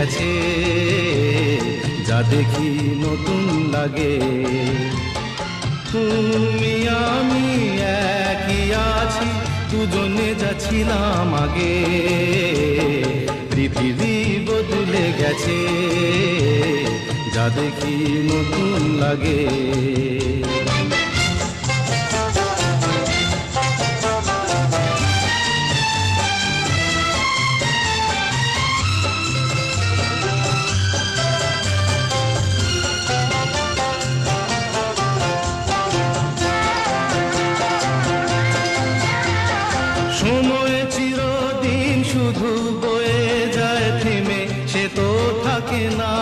গেছে, যা দেখি নতুন লাগে। তুমি আমি একই আছি, দুজনে যাচ্ছিলাম আগে। পৃথিবী বদলে গেছে, যা দেখি নতুন লাগে। সময় চিরদিন শুধু বয়ে যায় থেমে, সে তো থাকে না।